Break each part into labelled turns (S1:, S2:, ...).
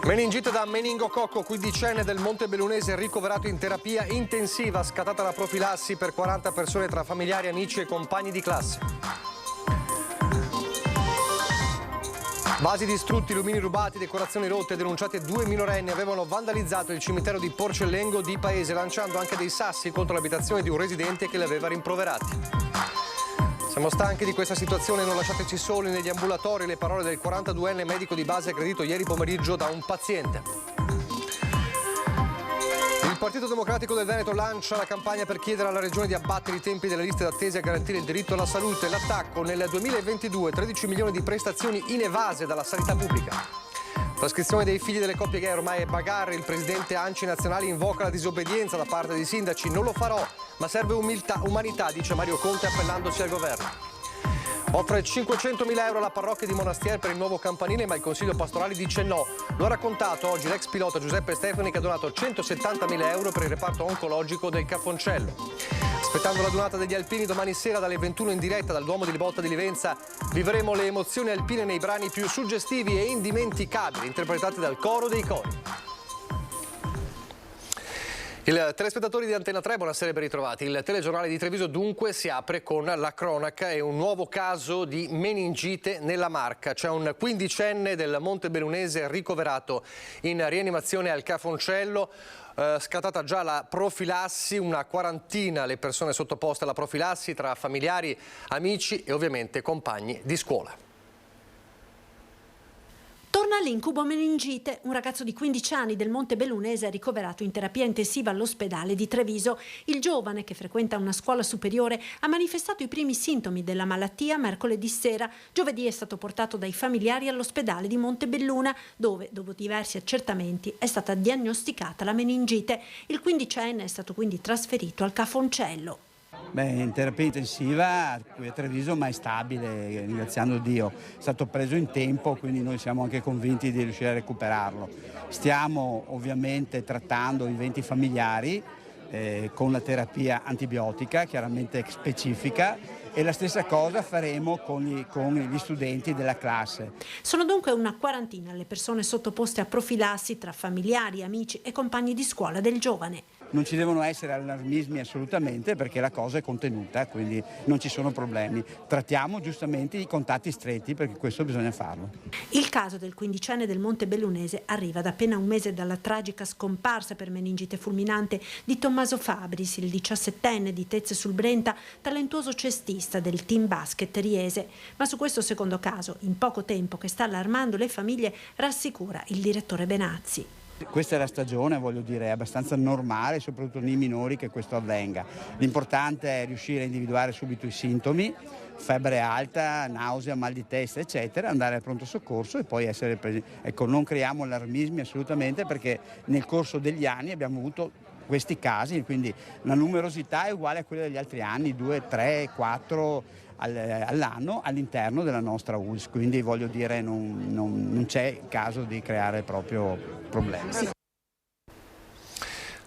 S1: Meningite da meningococco, quindicenne del Montebellunese ricoverato in terapia intensiva, scattata la profilassi per 40 persone tra familiari, amici e compagni di classe. Vasi distrutti, lumini rubati, decorazioni rotte, denunciate 2 minorenni avevano vandalizzato il cimitero di Porcellengo di Paese, lanciando anche dei sassi contro l'abitazione di un residente che li aveva rimproverati. Siamo stanchi di questa situazione, non lasciateci soli negli ambulatori, le parole del 42enne medico di base aggredito ieri pomeriggio da un paziente. Il Partito Democratico del Veneto lancia la campagna per chiedere alla Regione di abbattere i tempi delle liste d'attesa e garantire il diritto alla salute. L'attacco: nel 2022 13 milioni di prestazioni inevase dalla sanità pubblica. Trascrizione dei figli delle coppie gay ormai è bagarre. Il presidente ANCI nazionale invoca la disobbedienza da parte dei sindaci. Non lo farò, ma serve umanità, dice Mario Conte appellandosi al governo. Offre 500.000 euro alla parrocchia di Monastier per il nuovo campanile, ma il consiglio pastorale dice no. Lo ha raccontato oggi l'ex pilota Giuseppe Stefani, che ha donato 170.000 euro per il reparto oncologico del Cafoncello. Aspettando la donata degli alpini, domani sera dalle 21 in diretta dal Duomo di Libotta di Livenza vivremo le emozioni alpine nei brani più suggestivi e indimenticabili, interpretati dal coro dei cori. Il telespettatori di Antena 3, buonasera e ben ritrovati. Il telegiornale di Treviso dunque si apre con la cronaca e un nuovo caso di meningite nella Marca. C'è un quindicenne del Montebellunese ricoverato in rianimazione al Cafoncello, scattata già la profilassi, una quarantina le persone sottoposte alla profilassi tra familiari, amici e ovviamente compagni di scuola.
S2: Torna all'incubo meningite. Un ragazzo di 15 anni del Montebellunese è ricoverato in terapia intensiva all'ospedale di Treviso. Il giovane, che frequenta una scuola superiore, ha manifestato i primi sintomi della malattia mercoledì sera. Giovedì è stato portato dai familiari all'ospedale di Montebelluna, dove, dopo diversi accertamenti, è stata diagnosticata la meningite. Il quindicenne è stato quindi trasferito al Cafoncello.
S3: In terapia intensiva qui a Treviso, ma è stabile, ringraziando Dio. È stato preso in tempo, quindi noi siamo anche convinti di riuscire a recuperarlo. Stiamo ovviamente trattando i 20 familiari con la terapia antibiotica, chiaramente specifica, e la stessa cosa faremo con gli studenti della classe.
S2: Sono dunque una quarantina le persone sottoposte a profilassi tra familiari, amici e compagni di scuola del giovane.
S3: Non ci devono essere allarmismi assolutamente, perché la cosa è contenuta, quindi non ci sono problemi. Trattiamo giustamente i contatti stretti, perché questo bisogna farlo.
S2: Il caso del quindicenne del Montebellunese arriva da appena un mese dalla tragica scomparsa per meningite fulminante di Tommaso Fabris, il 17enne di Tezze sul Brenta, talentuoso cestista del team basket riese. Ma su questo secondo caso, in poco tempo, che sta allarmando le famiglie, rassicura il direttore Benazzi.
S3: Questa è la stagione, voglio dire, è abbastanza normale, soprattutto nei minori, che questo avvenga. L'importante è riuscire a individuare subito i sintomi, febbre alta, nausea, mal di testa, eccetera, andare al pronto soccorso e poi essere presi. Ecco, non creiamo allarmismi assolutamente, perché nel corso degli anni abbiamo avuto questi casi, quindi la numerosità è uguale a quella degli altri anni, 2, 3, 4 all'anno all'interno della nostra ULSS, quindi voglio dire non c'è caso di creare proprio problemi.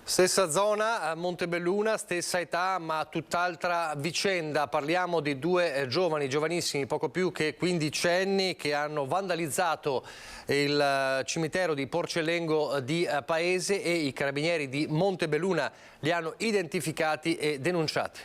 S1: Stessa zona, Montebelluna, stessa età, ma tutt'altra vicenda. Parliamo di due giovanissimi, poco più che quindicenni, che hanno vandalizzato il cimitero di Porcellengo di Paese e i carabinieri di Montebelluna li hanno identificati e denunciati.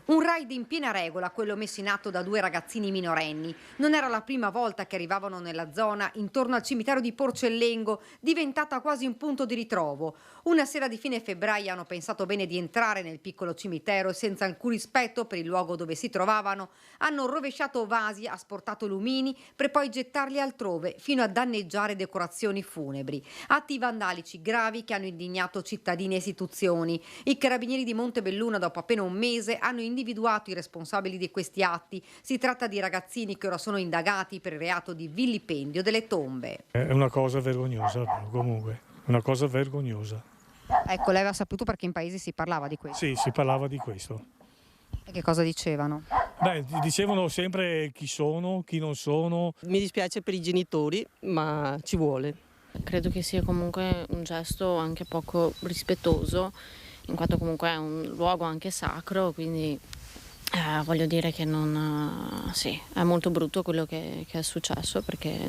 S4: Un raid in piena regola, quello messo in atto da due ragazzini minorenni. Non era la prima volta che arrivavano nella zona intorno al cimitero di Porcellengo, diventata quasi un punto di ritrovo. Una sera di fine febbraio hanno pensato bene di entrare nel piccolo cimitero e, senza alcun rispetto per il luogo dove si trovavano, hanno rovesciato vasi, asportato lumini per poi gettarli altrove, fino a danneggiare decorazioni funebri. Atti vandalici gravi che hanno indignato cittadini e istituzioni. I carabinieri di Montebelluna, dopo appena un mese, hanno individuato i responsabili di questi atti. Si tratta di ragazzini che ora sono indagati per il reato di vilipendio delle tombe.
S5: È una cosa vergognosa, comunque, una cosa vergognosa.
S4: Ecco, lei aveva saputo perché in paese si parlava di questo?
S5: Sì, si parlava di questo.
S4: E che cosa dicevano?
S5: Dicevano sempre chi sono, chi non sono.
S6: Mi dispiace per i genitori, ma ci vuole.
S7: Credo che sia comunque un gesto anche poco rispettoso, in quanto comunque è un luogo anche sacro, quindi voglio dire che non, sì, è molto brutto quello che è successo, perché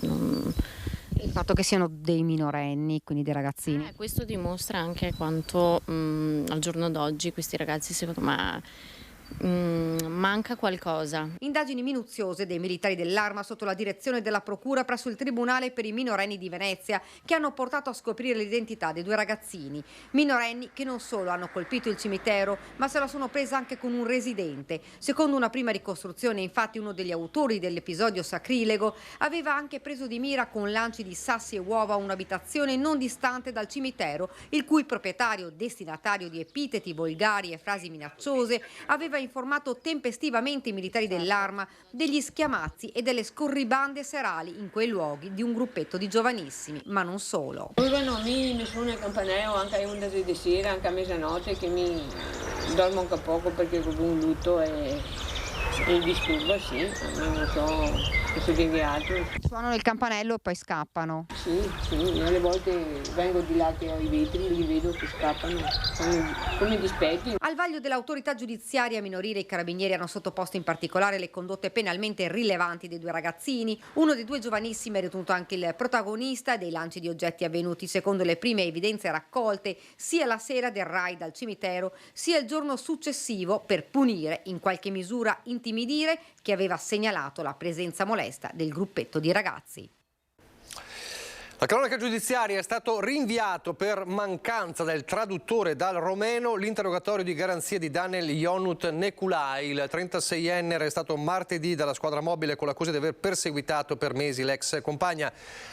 S4: Il fatto che siano dei minorenni, quindi dei ragazzini.
S7: Questo dimostra anche quanto al giorno d'oggi questi ragazzi, secondo me, manca qualcosa.
S4: Indagini minuziose dei militari dell'Arma sotto la direzione della Procura presso il Tribunale per i minorenni di Venezia, che hanno portato a scoprire l'identità dei due ragazzini. Minorenni che non solo hanno colpito il cimitero, ma se la sono presa anche con un residente. Secondo una prima ricostruzione, infatti, uno degli autori dell'episodio sacrilego aveva anche preso di mira con lanci di sassi e uova un'abitazione non distante dal cimitero, il cui proprietario, destinatario di epiteti volgari e frasi minacciose, aveva informato tempestivamente i militari dell'Arma degli schiamazzi e delle scorribande serali in quei luoghi di un gruppetto di giovanissimi, ma non solo.
S8: Arrivano a me suona il campanello anche alle 11 di sera, anche a mezzanotte, che mi dormo anche poco perché ho un lutto e disturba, sì, non so se dire altro.
S4: Suonano il campanello e poi scappano.
S8: Sì, alle volte vengo di là che ho i vetri, li vedo che scappano, come dispetti.
S4: Al vaglio dell'autorità giudiziaria minorile i carabinieri hanno sottoposto in particolare le condotte penalmente rilevanti dei due ragazzini. Uno dei due giovanissimi è ritenuto anche il protagonista dei lanci di oggetti avvenuti secondo le prime evidenze raccolte sia la sera del raid al cimitero sia il giorno successivo per punire, in qualche misura intimidire, chi aveva segnalato la presenza molesta del gruppetto di ragazzi.
S1: La cronaca giudiziaria è stato rinviato per mancanza del traduttore dal romeno l'interrogatorio di garanzia di Daniel Ionut Nekulai. Il 36enne è arrestato martedì dalla squadra mobile con l'accusa di aver perseguitato per mesi l'ex compagna.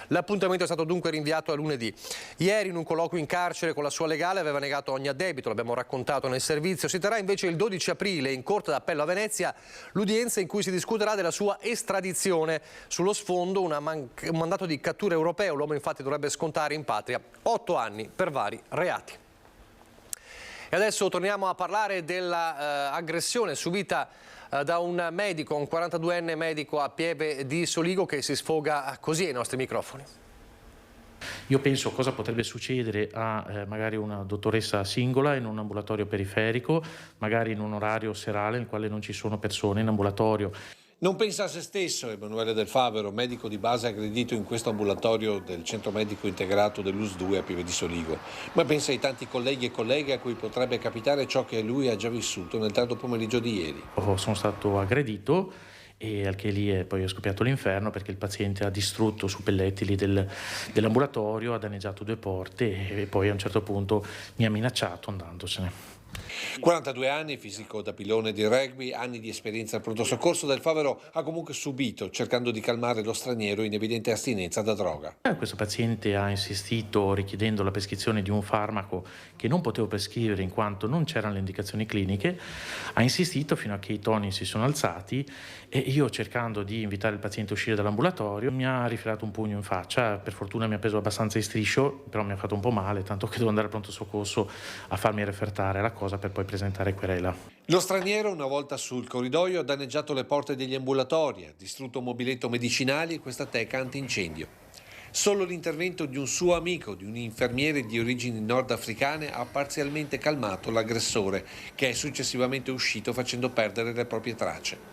S1: L'appuntamento è stato dunque rinviato a lunedì. Ieri in un colloquio in carcere con la sua legale aveva negato ogni addebito, l'abbiamo raccontato nel servizio. Si terrà invece il 12 aprile in Corte d'Appello a Venezia l'udienza in cui si discuterà della sua estradizione. Sullo sfondo un mandato di cattura europeo. L'uomo infatti dovrebbe scontare in patria 8 anni per vari reati. E adesso torniamo a parlare dell'aggressione subita da un medico, un 42enne medico a Pieve di Soligo, che si sfoga così ai nostri microfoni.
S9: Io penso cosa potrebbe succedere a magari una dottoressa singola in un ambulatorio periferico, magari in un orario serale nel quale non ci sono persone in ambulatorio.
S10: Non pensa a se stesso Emanuele Del Favero, medico di base aggredito in questo ambulatorio del centro medico integrato dell'US 2 a Pieve di Soligo, ma pensa ai tanti colleghi e colleghe a cui potrebbe capitare ciò che lui ha già vissuto nel tardo pomeriggio di ieri.
S9: Sono stato aggredito e al che lì è poi scoppiato l'inferno, perché il paziente ha distrutto suppellettili dell'ambulatorio, ha danneggiato 2 porte e poi a un certo punto mi ha minacciato andandosene.
S10: 42 anni, fisico da pilone di rugby, anni di esperienza al pronto soccorso. Del Favero ha comunque subito, cercando di calmare lo straniero in evidente astinenza da droga.
S9: Questo paziente ha insistito richiedendo la prescrizione di un farmaco che non potevo prescrivere in quanto non c'erano le indicazioni cliniche, ha insistito fino a che i toni si sono alzati e io, cercando di invitare il paziente a uscire dall'ambulatorio, mi ha rifilato un pugno in faccia. Per fortuna mi ha preso abbastanza in striscio, però mi ha fatto un po' male, tanto che devo andare al pronto soccorso a farmi refertare la cosa per poi presentare querela.
S10: Lo straniero, una volta sul corridoio, ha danneggiato le porte degli ambulatori, ha distrutto un mobiletto medicinali e questa teca antincendio. Solo l'intervento di un suo amico, di un infermiere di origini nordafricane, ha parzialmente calmato l'aggressore, che è successivamente uscito facendo perdere le proprie tracce.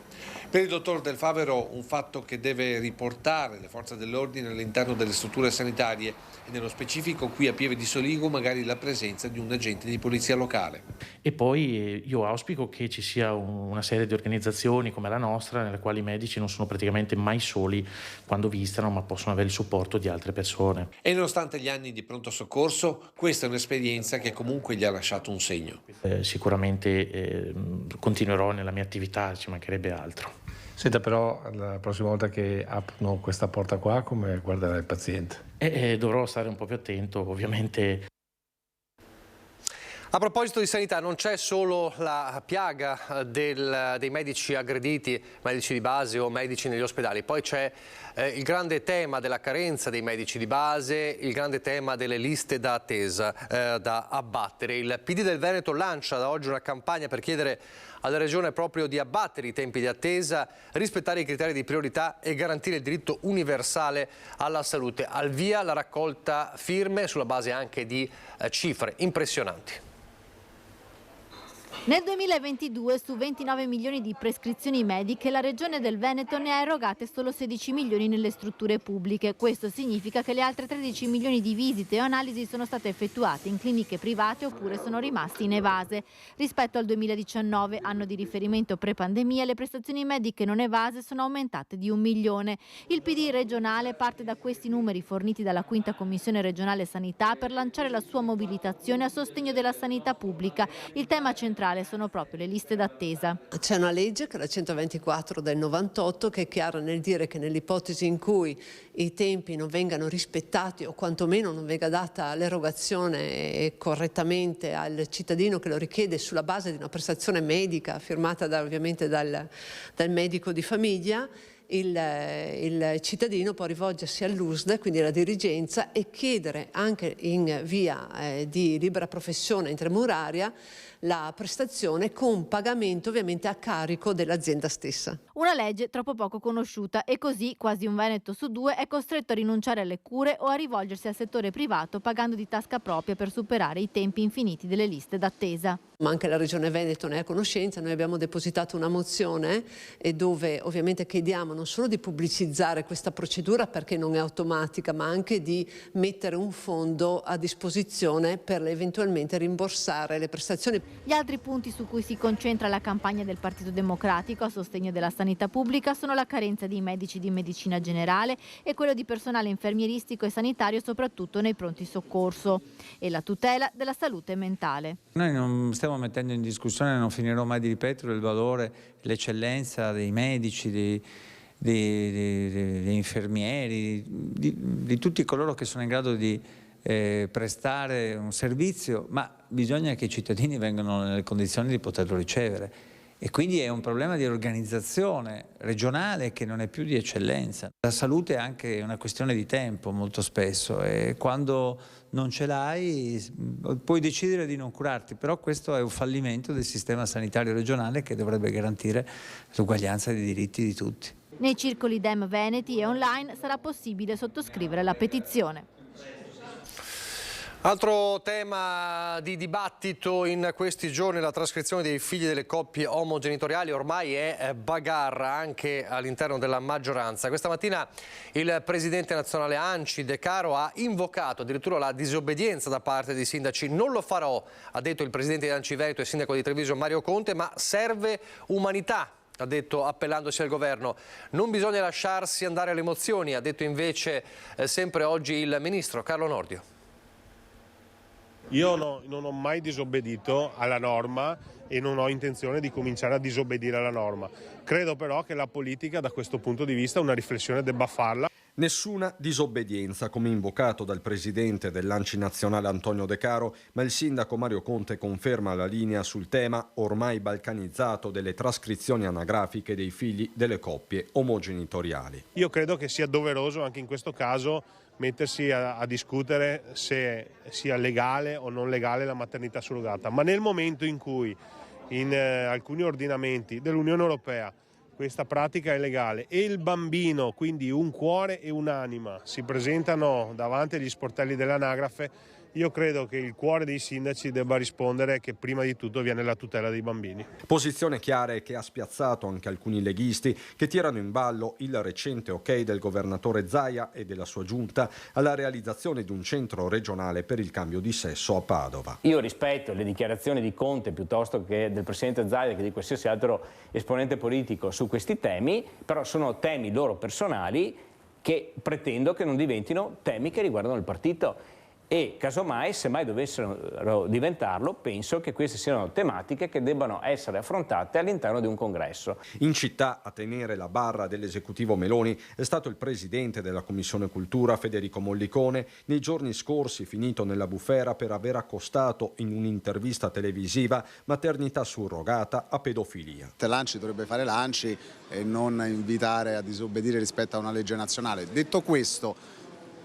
S10: Per il dottor Del Favero un fatto che deve riportare le forze dell'ordine all'interno delle strutture sanitarie e nello specifico qui a Pieve di Soligo magari la presenza di un agente di polizia locale.
S9: E poi io auspico che ci sia una serie di organizzazioni come la nostra, nelle quali i medici non sono praticamente mai soli quando visitano, ma possono avere il supporto di altre persone.
S10: E nonostante gli anni di pronto soccorso, questa è un'esperienza che comunque gli ha lasciato un segno.
S9: Sicuramente continuerò nella mia attività, ci mancherebbe altro.
S11: Senta, però la prossima volta che aprono questa porta qua, come guarderà il paziente?
S9: Dovrò stare un po' più attento, ovviamente.
S1: A proposito di sanità, non c'è solo la piaga dei medici aggrediti, medici di base o medici negli ospedali, poi c'è il grande tema della carenza dei medici di base, il grande tema delle liste da attesa da abbattere. Il PD del Veneto lancia da oggi una campagna per chiedere alla Regione proprio di abbattere i tempi di attesa, rispettare i criteri di priorità e garantire il diritto universale alla salute. Al via la raccolta firme sulla base anche di cifre impressionanti.
S12: Nel 2022 su 29 milioni di prescrizioni mediche la Regione del Veneto ne ha erogate solo 16 milioni nelle strutture pubbliche. Questo significa che le altre 13 milioni di visite o analisi sono state effettuate in cliniche private oppure sono rimasti inevase. Rispetto al 2019, anno di riferimento pre-pandemia, le prestazioni mediche non evase sono aumentate di 1 milione. Il PD regionale parte da questi numeri forniti dalla 5ª Commissione regionale Sanità per lanciare la sua mobilitazione a sostegno della sanità pubblica. Il tema centrale sono proprio le liste d'attesa.
S13: C'è una legge, che è la 124 del 98, che è chiara nel dire che nell'ipotesi in cui i tempi non vengano rispettati o quantomeno non venga data l'erogazione correttamente al cittadino che lo richiede sulla base di una prestazione medica firmata ovviamente dal medico di famiglia, il cittadino può rivolgersi all'USD, quindi alla dirigenza, e chiedere anche in via di libera professione intramuraria la prestazione con pagamento ovviamente a carico dell'azienda stessa.
S12: Una legge troppo poco conosciuta e così quasi un veneto su 2 è costretto a rinunciare alle cure o a rivolgersi al settore privato pagando di tasca propria per superare i tempi infiniti delle liste d'attesa.
S13: Ma anche la Regione Veneto ne è a conoscenza, noi abbiamo depositato una mozione dove ovviamente chiediamo non solo di pubblicizzare questa procedura perché non è automatica, ma anche di mettere un fondo a disposizione per eventualmente rimborsare le prestazioni.
S12: Gli altri punti su cui si concentra la campagna del Partito Democratico a sostegno della sanità pubblica sono la carenza di medici di medicina generale e quello di personale infermieristico e sanitario, soprattutto nei pronti soccorso, e la tutela della salute mentale.
S14: Noi non stiamo mettendo in discussione, non finirò mai di ripetere, il valore, l'eccellenza dei medici, degli infermieri, di tutti coloro che sono in grado di prestare un servizio, ma bisogna che i cittadini vengano nelle condizioni di poterlo ricevere, e quindi è un problema di organizzazione regionale che non è più di eccellenza. La salute è anche una questione di tempo molto spesso, e quando non ce l'hai puoi decidere di non curarti, però questo è un fallimento del sistema sanitario regionale che dovrebbe garantire l'uguaglianza dei diritti di tutti.
S12: Nei circoli Dem Veneti e online sarà possibile sottoscrivere la petizione.
S1: Altro tema di dibattito in questi giorni, la trascrizione dei figli delle coppie omogenitoriali ormai è bagarra anche all'interno della maggioranza. Questa mattina il presidente nazionale ANCI De Caro ha invocato addirittura la disobbedienza da parte dei sindaci. Non lo farò, ha detto il presidente di ANCI Veneto e sindaco di Treviso Mario Conte, ma serve umanità, ha detto appellandosi al governo. Non bisogna lasciarsi andare alle emozioni, ha detto invece sempre oggi il ministro Carlo Nordio.
S15: Io non ho mai disobbedito alla norma e non ho intenzione di cominciare a disobbedire alla norma. Credo però che la politica da questo punto di vista una riflessione debba farla.
S16: Nessuna disobbedienza, come invocato dal presidente dell'ANCI nazionale Antonio De Caro, ma il sindaco Mario Conte conferma la linea sul tema ormai balcanizzato delle trascrizioni anagrafiche dei figli delle coppie omogenitoriali.
S15: Io credo che sia doveroso anche in questo caso mettersi a discutere se sia legale o non legale la maternità surrogata, ma nel momento in cui in alcuni ordinamenti dell'Unione Europea questa pratica è legale e il bambino, quindi un cuore e un'anima, si presentano davanti agli sportelli dell'anagrafe, io credo che il cuore dei sindaci debba rispondere che prima di tutto viene la tutela dei bambini.
S16: Posizione chiara e che ha spiazzato anche alcuni leghisti che tirano in ballo il recente ok del governatore Zaia e della sua giunta alla realizzazione di un centro regionale per il cambio di sesso a Padova.
S17: Io rispetto le dichiarazioni di Conte piuttosto che del presidente Zaia che di qualsiasi altro esponente politico su questi temi, però sono temi loro personali che pretendo che non diventino temi che riguardano il partito. E casomai, se mai dovessero diventarlo, penso che queste siano tematiche che debbano essere affrontate all'interno di un congresso.
S16: In città, a tenere la barra dell'esecutivo Meloni è stato il presidente della Commissione Cultura Federico Mollicone, nei giorni scorsi finito nella bufera per aver accostato in un'intervista televisiva maternità surrogata a pedofilia.
S18: L'ANCI dovrebbe fare l'ANCI e non invitare a disobbedire rispetto a una legge nazionale. Detto questo,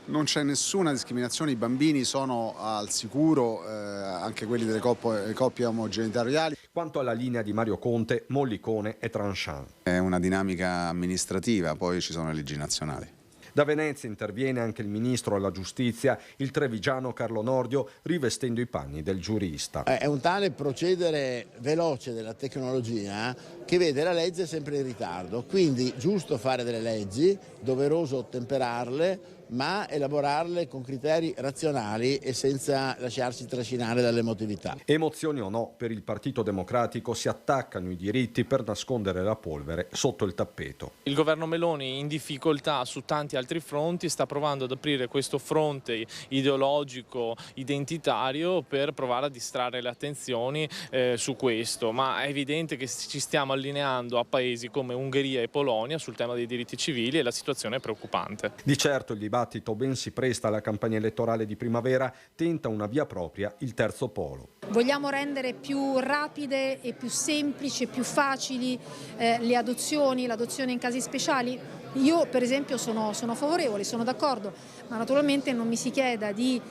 S18: non c'è nessuna discriminazione, i bambini sono al sicuro, anche quelli delle coppie omogenitoriali.
S16: Quanto alla linea di Mario Conte, Mollicone è tranchant.
S18: È una dinamica amministrativa, poi ci sono le leggi nazionali.
S16: Da Venezia interviene anche il ministro alla giustizia, il trevigiano Carlo Nordio, rivestendo i panni del giurista.
S19: È un tale procedere veloce della tecnologia che vede la legge sempre in ritardo, quindi giusto fare delle leggi, doveroso ottemperarle, ma elaborarle con criteri razionali e senza lasciarsi trascinare dall'emotività.
S16: Emozioni o no, per il Partito Democratico si attaccano i diritti per nascondere la polvere sotto il tappeto.
S20: Il governo Meloni, in difficoltà su tanti altri fronti, sta provando ad aprire questo fronte ideologico, identitario, per provare a distrarre le attenzioni su questo, ma è evidente che ci stiamo allineando a paesi come Ungheria e Polonia sul tema dei diritti civili e la situazione è preoccupante.
S16: Di certo il dibattito ben si presta alla campagna elettorale di primavera, tenta una via propria il terzo polo.
S21: Vogliamo rendere più rapide e più semplici e più facili le adozioni, l'adozione in casi speciali? Io per esempio sono favorevole, sono d'accordo, ma naturalmente non mi si chieda di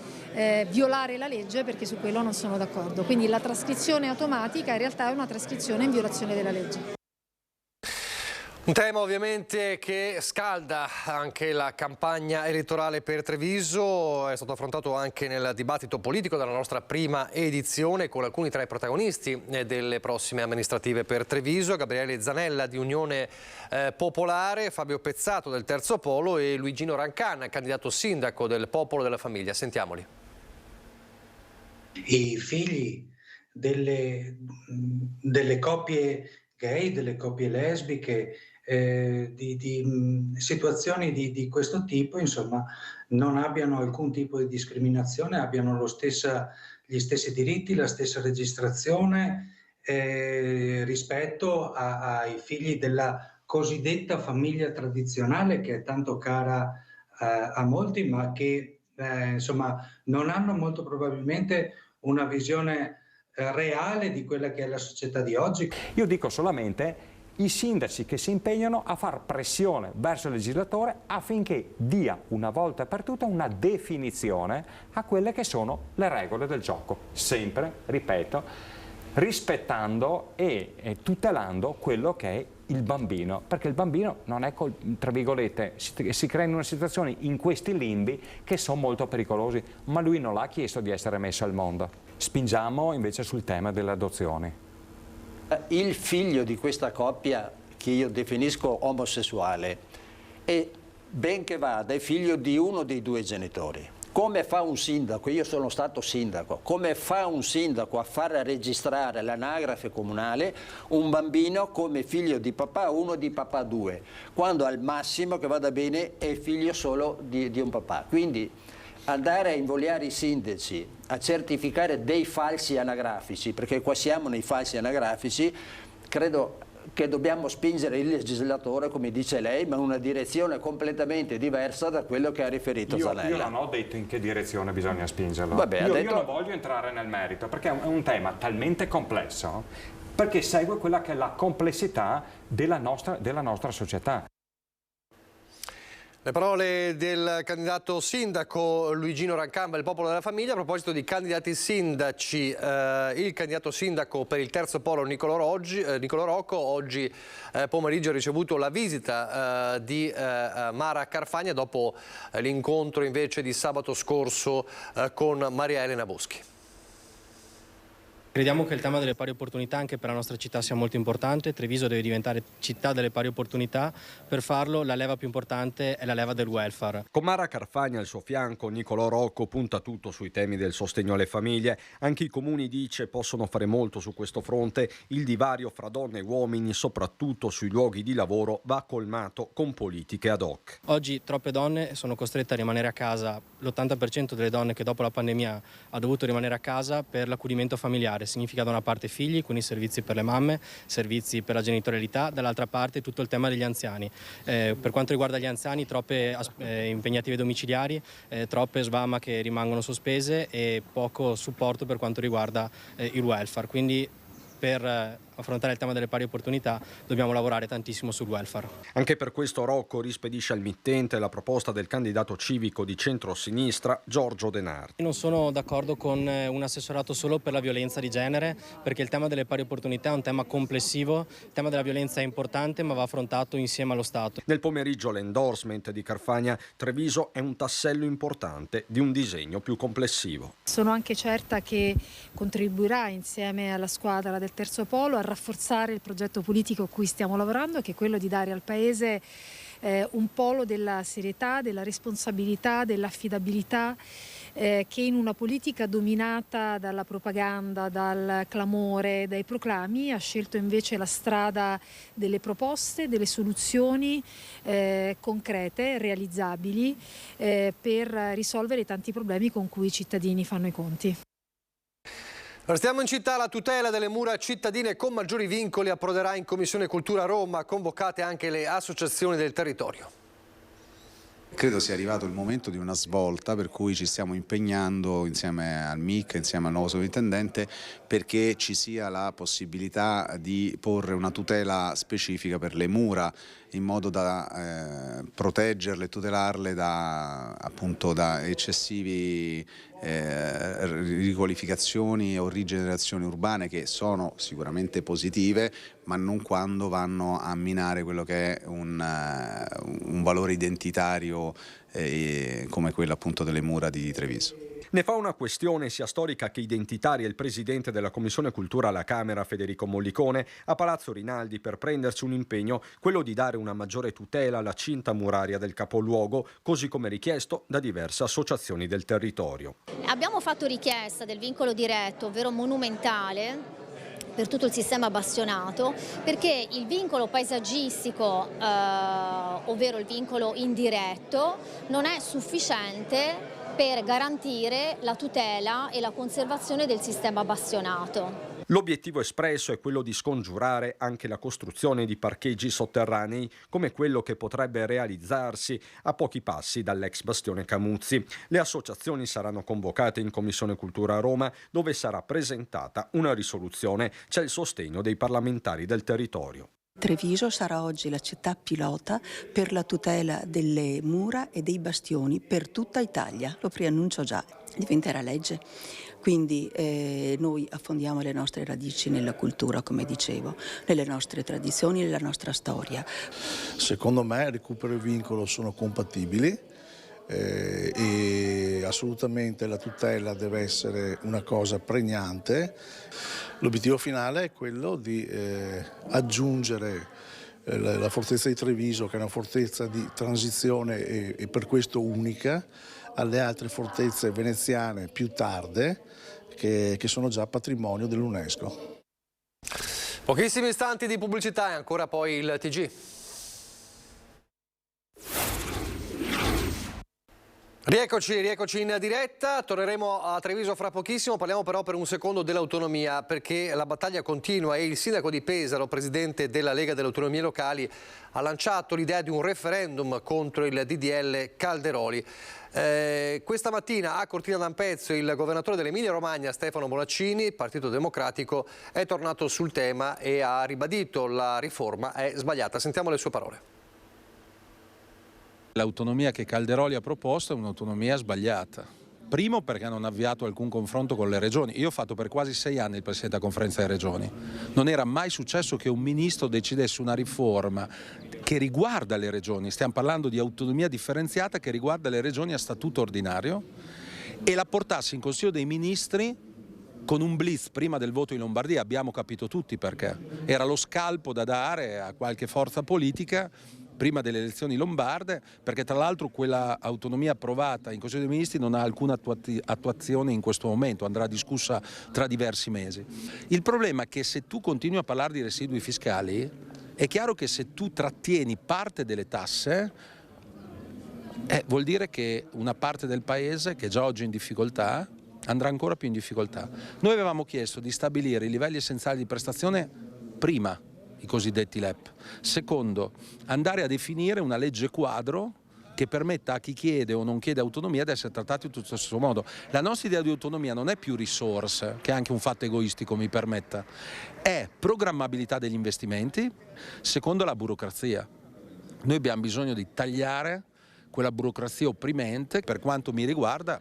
S21: violare la legge, perché su quello non sono d'accordo. Quindi la trascrizione automatica in realtà è una trascrizione in violazione della legge.
S1: Un tema ovviamente che scalda anche la campagna elettorale per Treviso, è stato affrontato anche nel dibattito politico della nostra prima edizione con alcuni tra i protagonisti delle prossime amministrative per Treviso: Gabriele Zanella di Unione Popolare, Fabio Pezzato del Terzo Polo e Luigino Rancan, candidato sindaco del Popolo della Famiglia. Sentiamoli.
S22: I figli delle coppie gay, delle coppie lesbiche, di situazioni di questo tipo, insomma, non abbiano alcun tipo di discriminazione, abbiano gli stessi diritti, la stessa registrazione rispetto ai figli della cosiddetta famiglia tradizionale, che è tanto cara a molti, ma che insomma non hanno molto probabilmente una visione reale di quella che è la società di oggi.
S23: Io dico solamente i sindaci che si impegnano a far pressione verso il legislatore affinché dia una volta per tutte una definizione a quelle che sono le regole del gioco, sempre, ripeto, rispettando e tutelando quello che è il bambino, perché il bambino non è, tra virgolette, si crea in una situazione, in questi limbi che sono molto pericolosi, ma lui non l'ha chiesto di essere messo al mondo. Spingiamo invece sul tema delle adozioni.
S24: Il figlio di questa coppia, che io definisco omosessuale, e ben che vada, è figlio di uno dei due genitori. Come fa un sindaco, io sono stato sindaco, come fa un sindaco a far registrare all'anagrafe comunale un bambino come figlio di papà 1 di papà 2, quando al massimo, che vada bene, è figlio solo di un papà? Quindi andare a invogliare i sindaci a certificare dei falsi anagrafici, perché qua siamo nei falsi anagrafici, credo che dobbiamo spingere il legislatore, come dice lei, ma in una direzione completamente diversa da quello che ha riferito Zanella.
S23: Io non ho detto in che direzione bisogna spingerlo.
S24: Vabbè,
S23: io non voglio entrare nel merito, perché è un tema talmente complesso, perché segue quella che è la complessità della nostra società.
S1: Le parole del candidato sindaco Luigino Rancan del Popolo della Famiglia. A proposito di candidati sindaci, il candidato sindaco per il Terzo Polo Niccolò Rocco oggi pomeriggio ha ricevuto la visita di Mara Carfagna dopo l'incontro invece di sabato scorso con Maria Elena Boschi.
S25: Crediamo che il tema delle pari opportunità anche per la nostra città sia molto importante. Treviso deve diventare città delle pari opportunità. Per farlo la leva più importante è la leva del welfare.
S16: Con Mara Carfagna al suo fianco, Niccolò Rocco punta tutto sui temi del sostegno alle famiglie. Anche i comuni, dice, possono fare molto su questo fronte. Il divario fra donne e uomini, soprattutto sui luoghi di lavoro, va colmato con politiche ad hoc.
S25: Oggi troppe donne sono costrette a rimanere a casa. L'80% delle donne che dopo la pandemia ha dovuto rimanere a casa per l'accudimento familiare. Significa da una parte figli, quindi servizi per le mamme, servizi per la genitorialità, dall'altra parte tutto il tema degli anziani. Per quanto riguarda gli anziani, troppe impegnative domiciliari, troppe SVAMA che rimangono sospese e poco supporto per quanto riguarda il welfare. Quindi per affrontare il tema delle pari opportunità dobbiamo lavorare tantissimo sul welfare.
S16: Anche per questo Rocco rispedisce al mittente la proposta del candidato civico di centro-sinistra Giorgio Denardi.
S25: Non sono d'accordo con un assessorato solo per la violenza di genere, perché il tema delle pari opportunità è un tema complessivo, il tema della violenza è importante ma va affrontato insieme allo Stato.
S16: Nel pomeriggio l'endorsement di Carfagna: Treviso è un tassello importante di un disegno più complessivo.
S21: Sono anche certa che contribuirà insieme alla squadra del Terzo Polo a rafforzare il progetto politico a cui stiamo lavorando, che è quello di dare al Paese un polo della serietà, della responsabilità, dell'affidabilità, che in una politica dominata dalla propaganda, dal clamore, dai proclami, ha scelto invece la strada delle proposte, delle soluzioni concrete, realizzabili, per risolvere i tanti problemi con cui i cittadini fanno i conti.
S1: Restiamo in città. La tutela delle mura cittadine con maggiori vincoli approderà in Commissione Cultura a Roma, convocate anche le associazioni del territorio.
S18: Credo sia arrivato il momento di una svolta, per cui ci stiamo impegnando insieme al MIC, insieme al nuovo sovrintendente, perché ci sia la possibilità di porre una tutela specifica per le mura, in modo da proteggerle e tutelarle da eccessivi riqualificazioni o rigenerazioni urbane, che sono sicuramente positive, ma non quando vanno a minare quello che è un valore identitario come quello appunto delle mura di Treviso.
S16: Ne fa una questione sia storica che identitaria il presidente della Commissione Cultura alla Camera, Federico Mollicone, a Palazzo Rinaldi per prendersi un impegno, quello di dare una maggiore tutela alla cinta muraria del capoluogo, così come richiesto da diverse associazioni del territorio.
S2: Abbiamo fatto richiesta del vincolo diretto, ovvero monumentale, per tutto il sistema bastionato, perché il vincolo paesaggistico, ovvero il vincolo indiretto, non è sufficiente per garantire la tutela e la conservazione del sistema bastionato.
S16: L'obiettivo espresso è quello di scongiurare anche la costruzione di parcheggi sotterranei, come quello che potrebbe realizzarsi a pochi passi dall'ex bastione Camuzzi. Le associazioni saranno convocate in Commissione Cultura a Roma, dove sarà presentata una risoluzione. C'è il sostegno dei parlamentari del territorio.
S3: Treviso sarà oggi la città pilota per la tutela delle mura e dei bastioni per tutta Italia. Lo preannuncio già, diventerà legge. Quindi noi affondiamo le nostre radici nella cultura, come dicevo, nelle nostre tradizioni, nella nostra storia.
S5: Secondo me recupero e vincolo sono compatibili. E assolutamente la tutela deve essere una cosa pregnante. L'obiettivo finale è quello di aggiungere la fortezza di Treviso, che è una fortezza di transizione e per questo unica, alle altre fortezze veneziane più tarde che sono già patrimonio dell'UNESCO.
S1: Pochissimi istanti di pubblicità e ancora poi il TG. Rieccoci in diretta, torneremo a Treviso fra pochissimo, parliamo però per un secondo dell'autonomia, perché la battaglia continua e il sindaco di Pesaro, presidente della Lega delle Autonomie Locali, ha lanciato l'idea di un referendum contro il DDL Calderoli. Questa mattina a Cortina d'Ampezzo il governatore dell'Emilia Romagna, Stefano Bonaccini, Partito Democratico, è tornato sul tema e ha ribadito la riforma è sbagliata. Sentiamo le sue parole.
S6: L'autonomia che Calderoli ha proposto è un'autonomia sbagliata. Primo perché non ha avviato alcun confronto con le regioni. Io ho fatto per quasi 6 anni il Presidente della Conferenza delle Regioni. Non era mai successo che un ministro decidesse una riforma che riguarda le regioni. Stiamo parlando di autonomia differenziata che riguarda le regioni a statuto ordinario e la portasse in Consiglio dei Ministri con un blitz prima del voto in Lombardia. Abbiamo capito tutti perché. Era lo scalpo da dare a qualche forza politica prima delle elezioni lombarde, perché tra l'altro quella autonomia approvata in Consiglio dei Ministri non ha alcuna attuazione in questo momento, andrà discussa tra diversi mesi. Il problema è che se tu continui a parlare di residui fiscali, è chiaro che se tu trattieni parte delle tasse, vuol dire che una parte del paese che già oggi è in difficoltà andrà ancora più in difficoltà. Noi avevamo chiesto di stabilire i livelli essenziali di prestazione prima, i cosiddetti LEP. Secondo, andare a definire una legge quadro che permetta a chi chiede o non chiede autonomia di essere trattati in tutto lo stesso modo. La nostra idea di autonomia non è più risorse, che è anche un fatto egoistico, mi permetta, è programmabilità degli investimenti secondo la burocrazia. Noi abbiamo bisogno di tagliare quella burocrazia opprimente. Per quanto mi riguarda,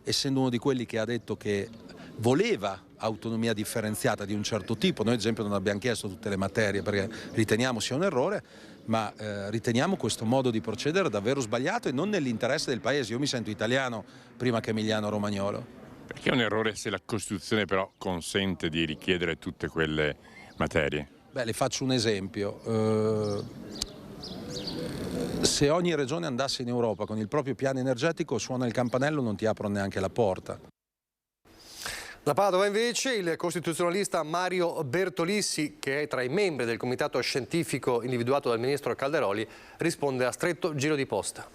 S6: essendo uno di quelli che ha detto che voleva autonomia differenziata di un certo tipo, noi ad esempio non abbiamo chiesto tutte le materie perché riteniamo sia un errore, ma riteniamo questo modo di procedere davvero sbagliato e non nell'interesse del Paese. Io mi sento italiano prima che emiliano romagnolo.
S4: Perché è un errore se la Costituzione però consente di richiedere tutte quelle materie?
S6: Beh, le faccio un esempio. Se ogni regione andasse in Europa con il proprio piano energetico, suona il campanello, non ti aprono neanche la porta.
S1: Da Padova invece il costituzionalista Mario Bertolissi, che è tra i membri del comitato scientifico individuato dal ministro Calderoli, risponde a stretto giro di posta.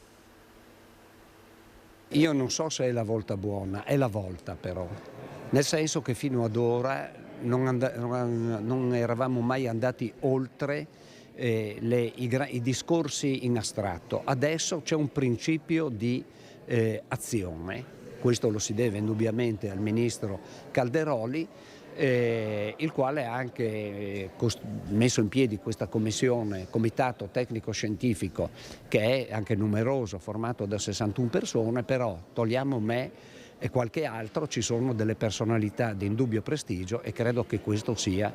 S7: Io non so se è la volta buona, è la volta però, nel senso che fino ad ora non eravamo mai andati oltre i discorsi in astratto. Adesso c'è un principio di azione. Questo lo si deve indubbiamente al ministro Calderoli, il quale ha anche messo in piedi questa commissione, comitato tecnico-scientifico, che è anche numeroso, formato da 61 persone, però togliamo me e qualche altro, ci sono delle personalità di indubbio prestigio e credo che questo sia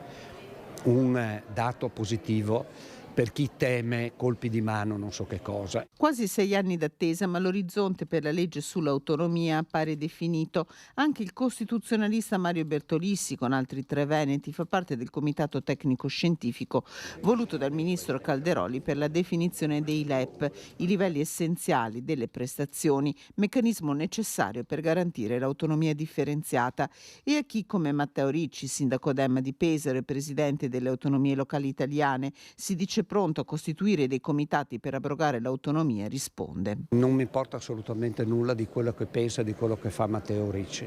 S7: un dato positivo per chi teme colpi di mano, non so che cosa.
S8: Quasi 6 anni d'attesa, ma l'orizzonte per la legge sull'autonomia appare definito. Anche il costituzionalista Mario Bertolissi, con altri 3 veneti, fa parte del comitato tecnico-scientifico voluto dal ministro Calderoli per la definizione dei LEP, i livelli essenziali delle prestazioni, meccanismo necessario per garantire l'autonomia differenziata. E a chi come Matteo Ricci, sindaco Dem di Pesaro e presidente delle autonomie locali italiane, si dice pronto a costituire dei comitati per abrogare l'autonomia, risponde:
S7: non mi importa assolutamente nulla di quello che pensa, di quello che fa Matteo Ricci.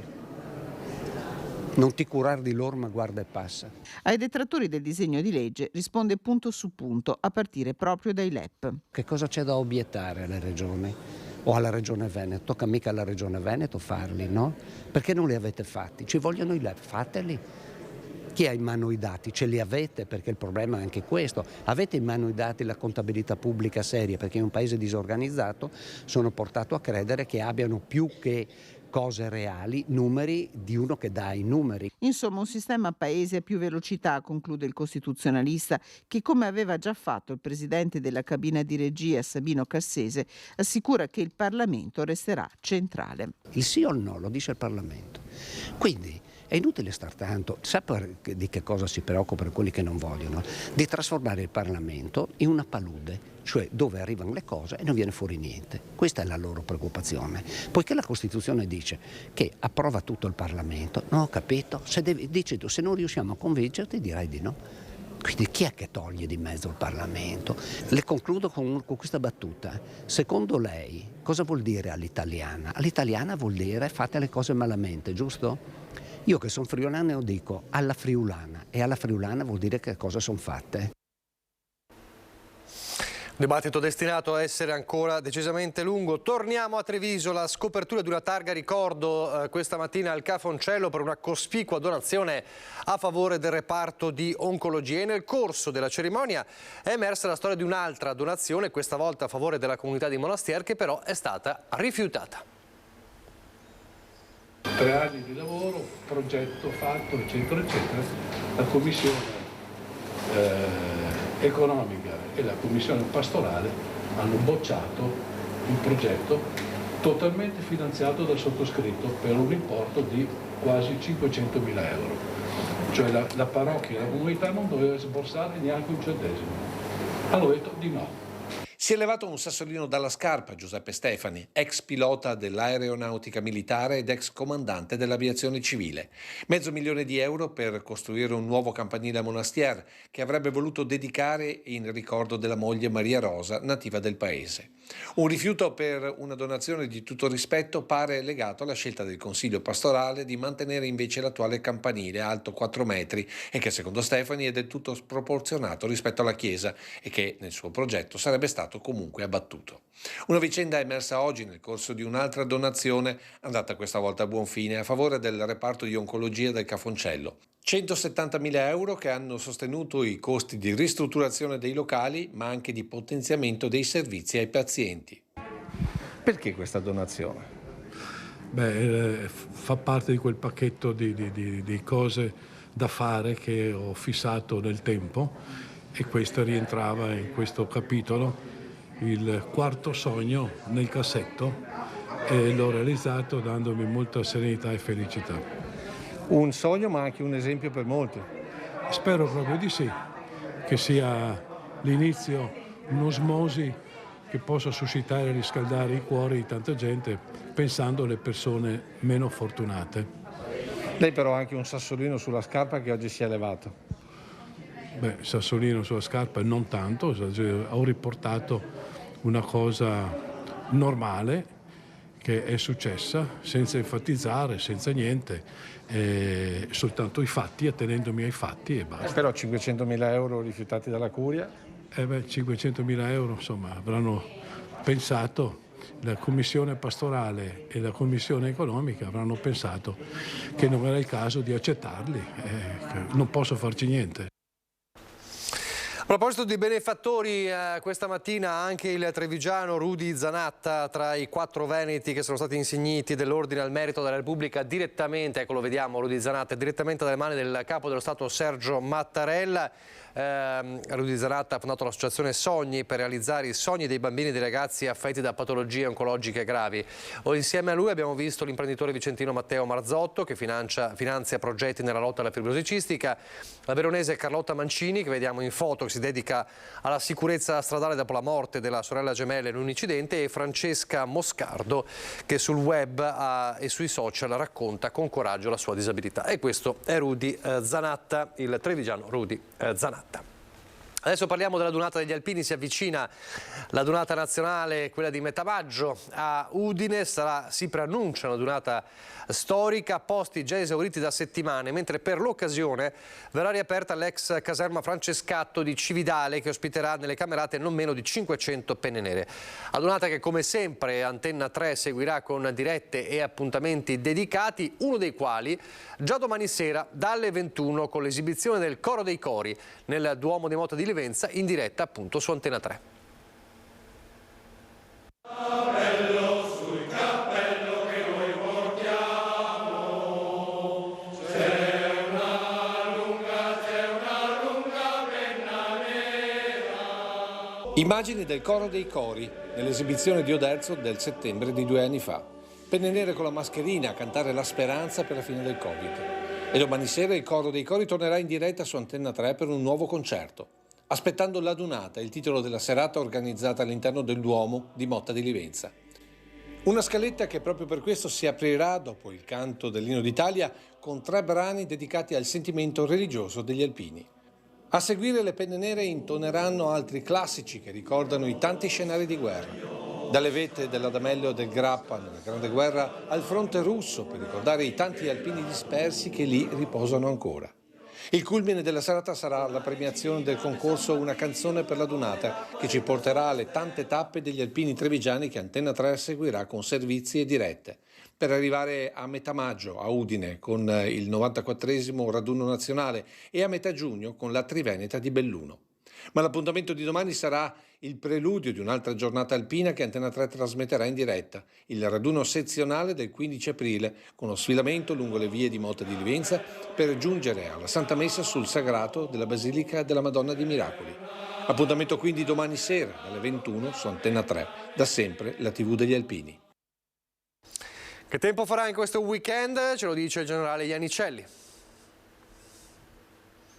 S7: Non ti curare di loro, ma guarda e passa.
S8: Ai detrattori del disegno di legge risponde punto su punto, a partire proprio dai LEP.
S7: Che cosa c'è da obiettare alle regioni? O alla Regione Veneto? Tocca mica alla Regione Veneto farli, no? Perché non li avete fatti? Ci vogliono i LEP, fateli. Chi ha in mano i dati? Ce li avete? Perché il problema è anche questo. Avete in mano i dati, la contabilità pubblica seria? Perché in un paese disorganizzato sono portato a credere che abbiano più che cose reali, numeri di uno che dà i numeri.
S8: Insomma, un sistema a paese a più velocità, conclude il costituzionalista, che come aveva già fatto il presidente della cabina di regia Sabino Cassese, assicura che il Parlamento resterà centrale.
S7: Il sì o il no lo dice il Parlamento. Quindi è inutile star tanto, sa di che cosa si preoccupa per quelli che non vogliono? Di trasformare il Parlamento in una palude, cioè dove arrivano le cose e non viene fuori niente. Questa è la loro preoccupazione. Poiché la Costituzione dice che approva tutto il Parlamento, non ho capito, dici tu, se non riusciamo a convincerti dirai di no. Quindi chi è che toglie di mezzo il Parlamento? Le concludo con questa battuta. Secondo lei cosa vuol dire all'italiana? All'italiana vuol dire fate le cose malamente, giusto? Io che sono friulano dico alla friulana, e alla friulana vuol dire che cosa sono fatte.
S1: Dibattito destinato a essere ancora decisamente lungo. Torniamo a Treviso, la scopertura di una targa ricordo questa mattina al Cafoncello per una cospicua donazione a favore del reparto di oncologia. E nel corso della cerimonia è emersa la storia di un'altra donazione, questa volta a favore della comunità di Monastier, che però è stata rifiutata.
S10: 3 anni di lavoro, progetto fatto, eccetera, eccetera. La commissione economica e la commissione pastorale hanno bocciato un progetto totalmente finanziato dal sottoscritto per un importo di quasi 500.000 euro. Cioè la parrocchia e la comunità non doveva sborsare neanche un centesimo. Hanno detto di no.
S11: Si è levato un sassolino dalla scarpa Giuseppe Stefani, ex pilota dell'aeronautica militare ed ex comandante dell'aviazione civile. €500.000 per costruire un nuovo campanile a Monastier che avrebbe voluto dedicare in ricordo della moglie Maria Rosa, nativa del paese. Un rifiuto per una donazione di tutto rispetto pare legato alla scelta del Consiglio pastorale di mantenere invece l'attuale campanile alto 4 metri e che secondo Stefani è del tutto sproporzionato rispetto alla chiesa e che nel suo progetto sarebbe stato comunque abbattuto. Una vicenda emersa oggi nel corso di un'altra donazione, andata questa volta a buon fine, a favore del reparto di oncologia del Cafoncello. 170.000 euro che hanno sostenuto i costi di ristrutturazione dei locali, ma anche di potenziamento dei servizi ai pazienti.
S9: Perché questa donazione?
S10: Fa parte di quel pacchetto di cose da fare che ho fissato nel tempo, e questo rientrava in questo capitolo, il quarto sogno nel cassetto, e l'ho realizzato dandomi molta serenità e felicità.
S9: Un sogno ma anche un esempio per molti.
S10: Spero proprio di sì, che sia l'inizio, un'osmosi che possa suscitare e riscaldare i cuori di tanta gente, pensando alle persone meno fortunate.
S9: Lei però ha anche un sassolino sulla scarpa che oggi si è levato.
S10: Sassolino sulla scarpa non tanto, ho riportato una cosa normale che è successa, senza enfatizzare, senza niente, soltanto i fatti, attenendomi ai fatti e basta.
S9: Però 500.000 euro rifiutati dalla Curia?
S10: 500.000 euro, insomma, avranno pensato, la commissione pastorale e la commissione economica avranno pensato che non era il caso di accettarli, non posso farci niente.
S1: A proposito di benefattori, questa mattina anche il trevigiano Rudy Zanatta, tra i 4 veneti che sono stati insigniti dell'Ordine al Merito della Repubblica, direttamente, ecco lo vediamo, Rudy Zanatta, direttamente dalle mani del Capo dello Stato Sergio Mattarella. Rudy Zanatta ha fondato l'associazione Sogni per realizzare i sogni dei bambini e dei ragazzi affetti da patologie oncologiche gravi. Insieme a lui abbiamo visto l'imprenditore vicentino Matteo Marzotto, che finanzia progetti nella lotta alla fibrosi cistica, la veronese Carlotta Mancini, che vediamo in foto, che si dedica alla sicurezza stradale dopo la morte della sorella gemella in un incidente, e Francesca Moscardo, che sul web e sui social racconta con coraggio la sua disabilità. E questo è Rudy Zanatta, il trevigiano Rudy Zanatta. Adesso parliamo della Dunata degli Alpini, si avvicina la Dunata nazionale, quella di metà maggio a Udine, si preannuncia una Dunata storica, posti già esauriti da settimane, mentre per l'occasione verrà riaperta l'ex caserma Francescatto di Cividale, che ospiterà nelle camerate non meno di 500 penne nere. La Dunata che come sempre Antenna 3 seguirà con dirette e appuntamenti dedicati, uno dei quali già domani sera dalle 21 con l'esibizione del Coro dei Cori nel Duomo di Motta di Livenza, in diretta appunto su Antenna 3.
S11: Immagini del Coro dei Cori nell'esibizione di Oderzo del settembre di 2 anni fa. Penne nere con la mascherina a cantare la speranza per la fine del Covid. E domani sera il Coro dei Cori tornerà in diretta su Antenna 3 per un nuovo concerto. Aspettando la Dunata, il titolo della serata organizzata all'interno del Duomo di Motta di Livenza. Una scaletta che proprio per questo si aprirà, dopo il canto dell'Inno d'Italia, con 3 brani dedicati al sentimento religioso degli alpini. A seguire le penne nere intoneranno altri classici che ricordano i tanti scenari di guerra. Dalle vette dell'Adamello e del Grappa nella Grande Guerra al fronte russo, per ricordare i tanti alpini dispersi che lì riposano ancora. Il culmine della serata sarà la premiazione del concorso Una canzone per la Dunata, che ci porterà alle tante tappe degli alpini trevigiani che Antenna 3 seguirà con servizi e dirette, per arrivare a metà maggio a Udine con il 94esimo raduno nazionale e a metà giugno con la Triveneta di Belluno. Ma l'appuntamento di domani sarà il preludio di un'altra giornata alpina che Antenna 3 trasmetterà in diretta, il raduno sezionale del 15 aprile, con lo sfilamento lungo le vie di Motta di Livenza per giungere alla Santa Messa sul sagrato della Basilica della Madonna dei Miracoli. Appuntamento quindi domani sera alle 21 su Antenna 3, da sempre la TV degli Alpini.
S1: Che tempo farà in questo weekend? Ce lo dice il generale Iannicelli.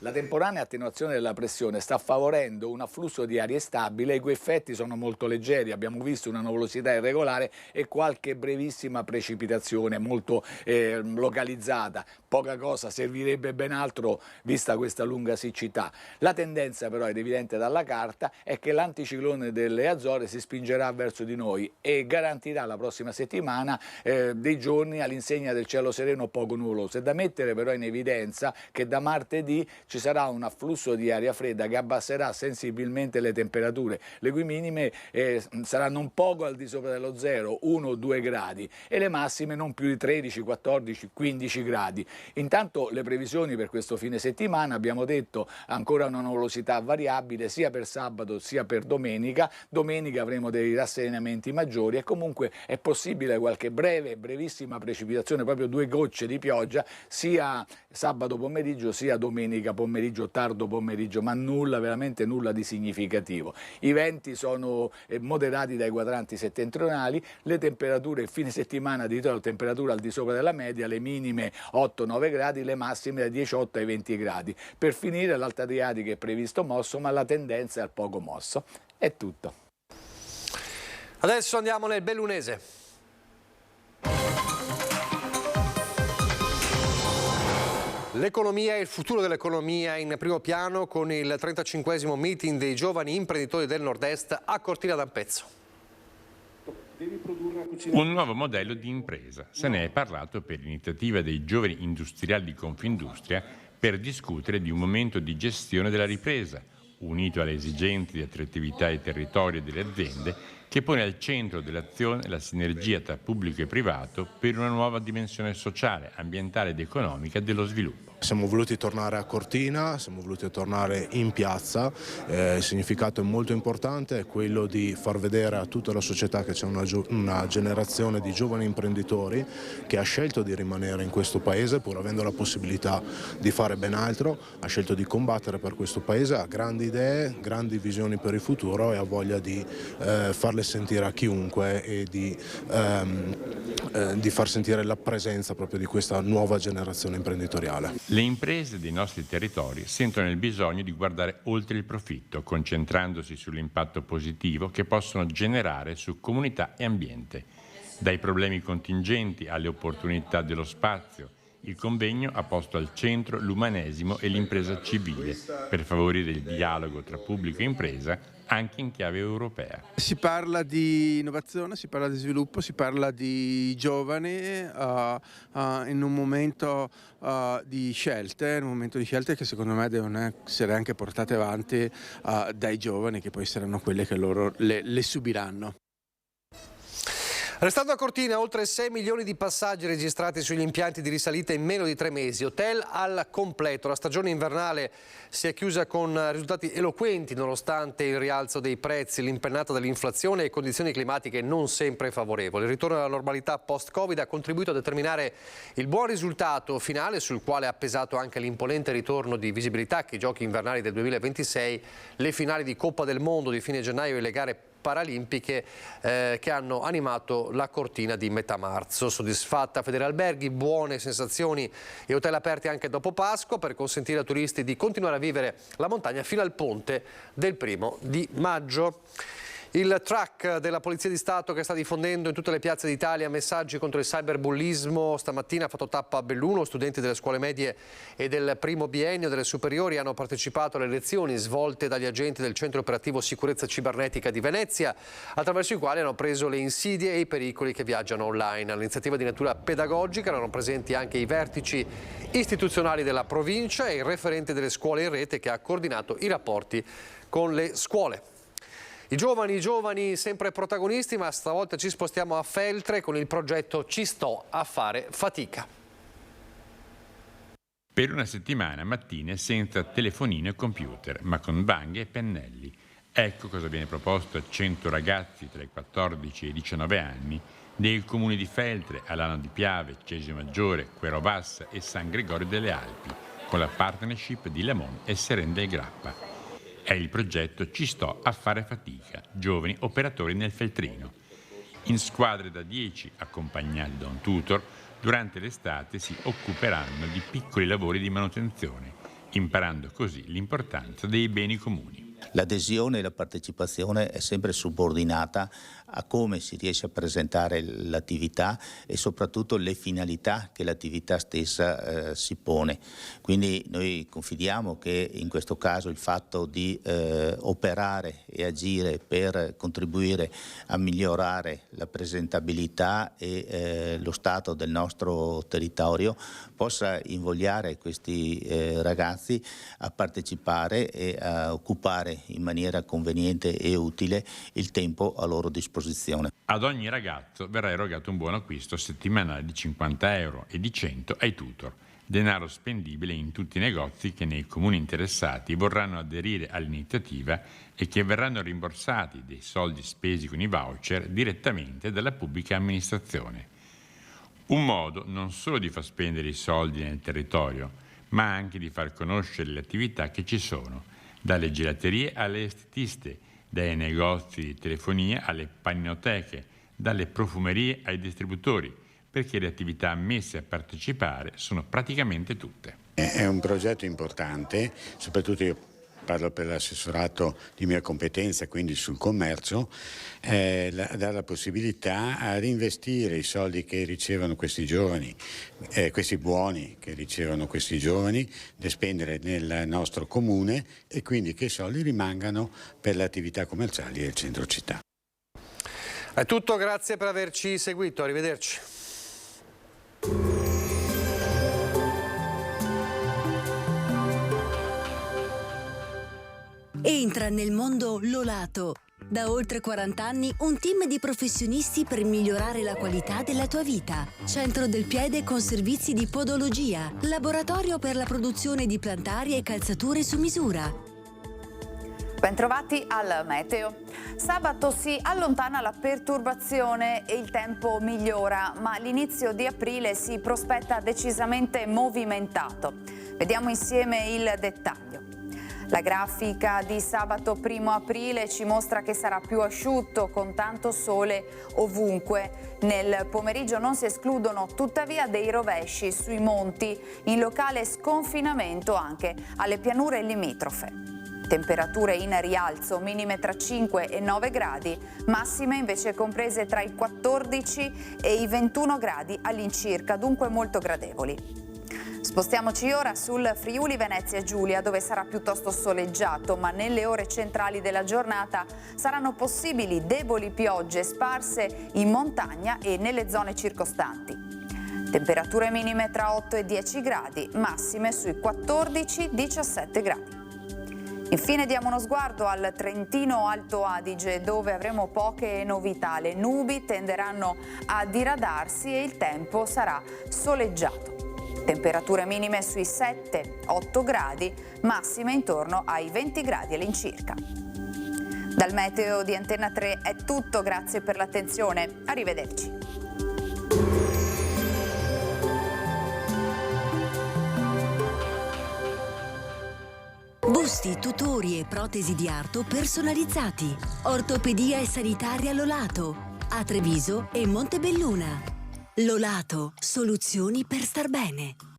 S12: La temporanea attenuazione della pressione sta favorendo un afflusso di aria stabile, i cui effetti sono molto leggeri. Abbiamo visto una nuvolosità irregolare e qualche brevissima precipitazione molto localizzata. Poca cosa, servirebbe ben altro vista questa lunga siccità. La tendenza però, ed evidente dalla carta, è che l'anticiclone delle Azzorre si spingerà verso di noi e garantirà la prossima settimana dei giorni all'insegna del cielo sereno poco nuvoloso. È da mettere però in evidenza che da martedì ci sarà un afflusso di aria fredda che abbasserà sensibilmente le temperature, le cui minime saranno un poco al di sopra dello zero, 1 o 2 gradi, e le massime non più di 13, 14, 15 gradi. Intanto le previsioni per questo fine settimana, abbiamo detto, ancora una nuvolosità variabile sia per sabato sia per domenica. Domenica avremo dei rasserenamenti maggiori e comunque è possibile qualche brevissima precipitazione, proprio 2 gocce di pioggia, sia sabato pomeriggio sia domenica pomeriggio, tardo pomeriggio, ma nulla, veramente nulla di significativo. I venti sono moderati dai quadranti settentrionali, le temperature, il fine settimana di temperatura al di sopra della media, le minime 8-9 gradi, le massime da 18 ai 20 gradi. Per finire l'Alta Adriatica è previsto mosso, ma la tendenza è al poco mosso. È tutto.
S1: Adesso andiamo nel Bellunese. L'economia e il futuro dell'economia in primo piano con il 35esimo meeting dei giovani imprenditori del Nord-Est a Cortina d'Ampezzo.
S4: Un nuovo modello di impresa. Se ne è parlato per l'iniziativa dei giovani industriali di Confindustria per discutere di un momento di gestione della ripresa, unito alle esigenze di attrattività dei territori e delle aziende, che pone al centro dell'azione la sinergia tra pubblico e privato per una nuova dimensione sociale, ambientale ed economica dello sviluppo.
S5: Siamo voluti tornare a Cortina, siamo voluti tornare in piazza, il significato è molto importante, è quello di far vedere a tutta la società che c'è una generazione di giovani imprenditori che ha scelto di rimanere in questo paese pur avendo la possibilità di fare ben altro, ha scelto di combattere per questo paese, ha grandi idee, grandi visioni per il futuro e ha voglia di farle sentire a chiunque e di far sentire la presenza proprio di questa nuova generazione imprenditoriale.
S4: Le imprese dei nostri territori sentono il bisogno di guardare oltre il profitto, concentrandosi sull'impatto positivo che possono generare su comunità e ambiente. Dai problemi contingenti alle opportunità dello spazio, il convegno ha posto al centro l'umanesimo e l'impresa civile per favorire il dialogo tra pubblico e impresa anche in chiave europea.
S13: Si parla di innovazione, si parla di sviluppo, si parla di giovani in un momento di scelte, che secondo me devono essere anche portate avanti dai giovani che poi saranno quelle che loro le subiranno.
S1: Restando a Cortina, oltre 6 milioni di passaggi registrati sugli impianti di risalita in meno di 3 mesi. Hotel al completo. La stagione invernale si è chiusa con risultati eloquenti nonostante il rialzo dei prezzi, l'impennata dell'inflazione e condizioni climatiche non sempre favorevoli. Il ritorno alla normalità post-Covid ha contribuito a determinare il buon risultato finale, sul quale ha pesato anche l'imponente ritorno di visibilità che i giochi invernali del 2026, le finali di Coppa del Mondo di fine gennaio e le gare paralimpiche che hanno animato la Cortina di metà marzo. Soddisfatta Federalberghi, buone sensazioni e hotel aperti anche dopo Pasqua per consentire ai turisti di continuare a vivere la montagna fino al ponte del 1° di maggio. Il track della Polizia di Stato che sta diffondendo in tutte le piazze d'Italia messaggi contro il cyberbullismo stamattina ha fatto tappa a Belluno. Studenti delle scuole medie e del primo biennio delle superiori hanno partecipato alle lezioni svolte dagli agenti del Centro Operativo Sicurezza Cibernetica di Venezia, attraverso i quali hanno preso le insidie e i pericoli che viaggiano online. All'iniziativa di natura pedagogica erano presenti anche i vertici istituzionali della provincia e il referente delle scuole in rete che ha coordinato i rapporti con le scuole. I giovani sempre protagonisti, ma stavolta ci spostiamo a Feltre con il progetto Ci sto a fare fatica.
S4: Per una settimana mattine senza telefonino e computer, ma con banghe e pennelli. Ecco cosa viene proposto a 100 ragazzi tra i 14 e i 19 anni nei comuni di Feltre, Alano di Piave, Cesio Maggiore, Querovassa e San Gregorio delle Alpi, con la partnership di Lemon e Seren del Grappa. È il progetto Ci sto a fare fatica, giovani operatori nel Feltrino. In squadre da 10, accompagnati da un tutor, durante l'estate si occuperanno di piccoli lavori di manutenzione, imparando così l'importanza dei beni comuni.
S14: L'adesione e la partecipazione è sempre subordinata a come si riesce a presentare l'attività e soprattutto le finalità che l'attività stessa si pone. Quindi noi confidiamo che in questo caso il fatto di operare e agire per contribuire a migliorare la presentabilità e lo stato del nostro territorio possa invogliare questi ragazzi a partecipare e a occupare in maniera conveniente e utile il tempo a loro disposizione.
S4: Ad ogni ragazzo verrà erogato un buon acquisto settimanale di 50 euro e di 100 ai tutor, denaro spendibile in tutti i negozi che nei comuni interessati vorranno aderire all'iniziativa e che verranno rimborsati dei soldi spesi con i voucher direttamente dalla pubblica amministrazione. Un modo non solo di far spendere i soldi nel territorio, ma anche di far conoscere le attività che ci sono, dalle gelaterie alle estetiste, dai negozi di telefonia alle paninoteche, dalle profumerie ai distributori, perché le attività ammesse a partecipare sono praticamente tutte.
S15: È un progetto importante, soprattutto io parlo per l'assessorato di mia competenza, quindi sul commercio, dà la possibilità a reinvestire i soldi che ricevono questi giovani, questi buoni che ricevono questi giovani, da spendere nel nostro comune e quindi che i soldi rimangano per le attività commerciali del centro città.
S1: È tutto, grazie per averci seguito, arrivederci.
S17: Entra nel mondo Lolato. Da oltre 40 anni un team di professionisti per migliorare la qualità della tua vita. Centro del piede con servizi di podologia. Laboratorio per la produzione di plantari e calzature su misura.
S19: Bentrovati al meteo. Sabato si allontana la perturbazione e il tempo migliora, ma l'inizio di aprile si prospetta decisamente movimentato. Vediamo insieme il dettaglio. La grafica di sabato 1 aprile ci mostra che sarà più asciutto con tanto sole ovunque. Nel pomeriggio non si escludono tuttavia dei rovesci sui monti, in locale sconfinamento anche alle pianure limitrofe. Temperature in rialzo, minime tra 5 e 9 gradi, massime invece comprese tra i 14 e i 21 gradi all'incirca, dunque molto gradevoli. Spostiamoci ora sul Friuli Venezia Giulia, dove sarà piuttosto soleggiato, ma nelle ore centrali della giornata saranno possibili deboli piogge sparse in montagna e nelle zone circostanti. Temperature minime tra 8 e 10 gradi, massime sui 14-17 gradi. Infine diamo uno sguardo al Trentino Alto Adige, dove avremo poche novità. Le nubi tenderanno a diradarsi e il tempo sarà soleggiato. Temperature minime sui 7-8 gradi, massime intorno ai 20 gradi all'incirca. Dal meteo di Antenna 3 è tutto, grazie per l'attenzione, arrivederci.
S17: Busti, tutori e protesi di arto personalizzati. Ortopedia e sanitaria Lolato. A Treviso e Montebelluna. Lolato, soluzioni per star bene.